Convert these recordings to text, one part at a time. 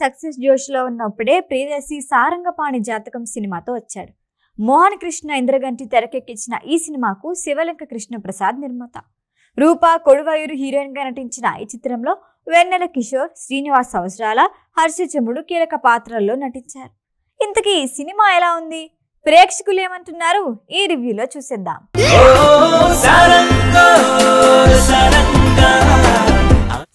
Success జోష్లో ఉన్నప్పుడే ప్రియదర్శి సారంగపాణి జాతకం సినిమాతో వచ్చాడు. మోహన్ కృష్ణ ఇంద్రగంటి తెరకెక్కించిన ఈ సినిమాకు శివలంక కృష్ణప్రసాద్ నిర్మాత. రూపా కొడువయూరు హీరోయిన్ గా నటించిన ఈ చిత్రంలో వెన్నెల కిషోర్, శ్రీనివాస్ అవసరాల, హర్షచముడు కీలక పాత్రల్లో నటించారు. ఇంతకీ ఈ సినిమా ఎలా ఉంది, ప్రేక్షకులు ఏమంటున్నారు, ఈ రివ్యూలో చూసేద్దాం.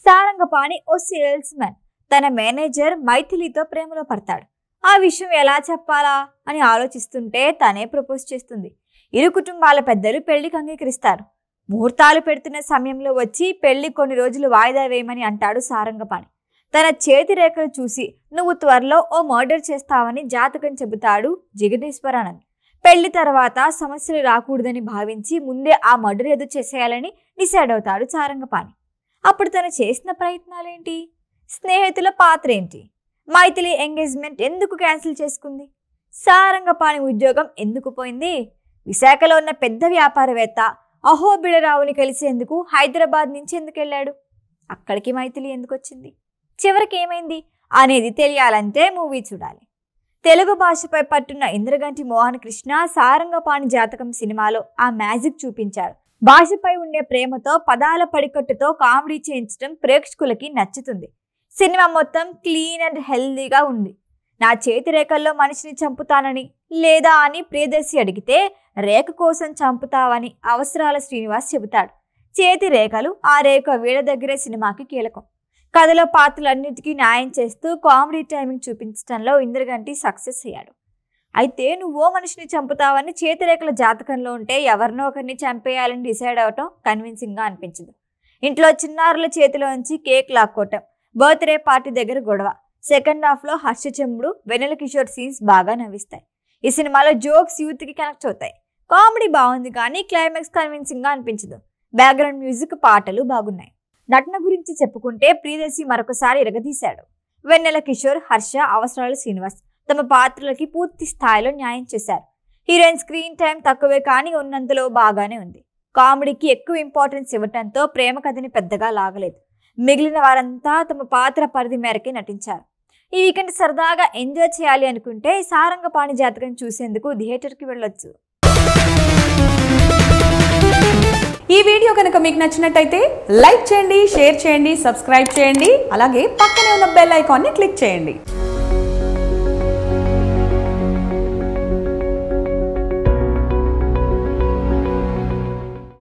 సారంగపాణి ఓ సేల్స్ మ్యాన్ తన మేనేజర్ మైథిలితో ప్రేమలో పడతాడు. ఆ విషయం ఎలా చెప్పాలా అని ఆలోచిస్తుంటే తనే ప్రపోజ్ చేస్తుంది. ఇరు కుటుంబాల పెద్దలు పెళ్లికి అంగీకరిస్తారు. ముహూర్తాలు పెడుతున్న సమయంలో వచ్చి పెళ్లి కొన్ని రోజులు వాయిదా వేయమని అంటాడు సారంగపాణి. తన చేతి రేఖలు చూసి నువ్వు త్వరలో ఓ మర్డర్ చేస్తావని జాతకం చెబుతాడు జగదీశ్వరానంద్. పెళ్లి తర్వాత సమస్యలు రాకూడదని భావించి ముందే ఆ మర్డర్ ఎదురు చేసేయాలని డిసైడ్ అవుతాడు సారంగపాణి. అప్పుడు తను చేసిన ప్రయత్నాలేంటి, స్నేహితుల పాత్ర ఏంటి, మైథిలి ఎంగేజ్మెంట్ ఎందుకు క్యాన్సిల్ చేసుకుంది, సారంగపాణి ఉద్యోగం ఎందుకు పోయింది, విశాఖలో ఉన్న పెద్ద వ్యాపారవేత్త అహోబిళరావుని కలిసేందుకు హైదరాబాద్ నుంచి ఎందుకు వెళ్ళాడు, అక్కడికి మైథిలి ఎందుకు వచ్చింది, చివరికి ఏమైంది అనేది తెలియాలంటే మూవీ చూడాలి. తెలుగు భాషపై పట్టున్న ఇంద్రగంటి మోహన్ కృష్ణ సారంగపాణి జాతకం సినిమాలో ఆ మ్యాజిక్ చూపించాడు. భాషపై ఉండే ప్రేమతో పదాల పడికట్టుతో కామెడీ చేయించడం ప్రేక్షకులకి నచ్చుతుంది. సినిమా మొత్తం క్లీన్ అండ్ హెల్దీగా ఉంది. నా చేతి రేఖల్లో మనిషిని చంపుతానని లేదా అని ప్రియదర్శి అడిగితే రేఖ కోసం చంపుతావని అవసరాల శ్రీనివాస్ చెబుతాడు. చేతి రేఖలు, ఆ రేఖ వీళ్ళ దగ్గరే సినిమాకి కీలకం. కథలో పాత్రలన్నిటికీ న్యాయం చేస్తూ కామెడీ టైమింగ్ చూపించడంలో ఇంద్రగంటి సక్సెస్ అయ్యాడు. అయితే నువ్వో మనిషిని చంపుతావని చేతిరేఖల జాతకంలో ఉంటే ఎవరినో ఒకరిని చంపేయాలని డిసైడ్ అవటం కన్విన్సింగ్గా అనిపించదు. ఇంట్లో చిన్నారుల చేతిలోంచి కేక్ లాక్కోవటం, బర్త్డే పార్టీ దగ్గర గొడవ, సెకండ్ హాఫ్లో హర్షచముడు, వెన్నెల కిషోర్ సీన్స్ బాగా నవ్విస్తాయి. ఈ సినిమాలో జోక్స్ యూత్కి కనెక్ట్ అవుతాయి. కామెడీ బాగుంది కానీ క్లైమాక్స్ కన్విన్సింగ్గా అనిపించదు. బ్యాక్గ్రౌండ్ మ్యూజిక్, పాటలు బాగున్నాయి. నటన గురించి చెప్పుకుంటే ప్రియదర్శి మరొకసారి ఎరగదీశాడు. వెన్నెల కిషోర్, హర్ష, అవసరాల శ్రీనివాస్ తమ పాత్రలకి పూర్తి స్థాయిలో న్యాయం చేశారు. హీరోయిన్ స్క్రీన్ టైం తక్కువే కానీ ఉన్నంతలో బాగానే ఉంది. కామెడీకి ఎక్కువ ఇంపార్టెన్స్ ఇవ్వటంతో ప్రేమ కథని పెద్దగా లాగలేదు. మిగిలిన వారంతా తమ పాత్ర పరిధి మేరకే నటించారు. ఈ వీకెండ్ సరదాగా ఎంజాయ్ చేయాలి అనుకుంటే సారంగపాణి జాతకం చూసేందుకు థియేటర్కి వెళ్ళొచ్చు. ఈ వీడియో కనుక మీకు నచ్చినట్టయితే లైక్ చేయండి, షేర్ చేయండి, సబ్స్క్రైబ్ చేయండి. అలాగే పక్కనే ఉన్న బెల్ ఐకాన్ని క్లిక్ చేయండి.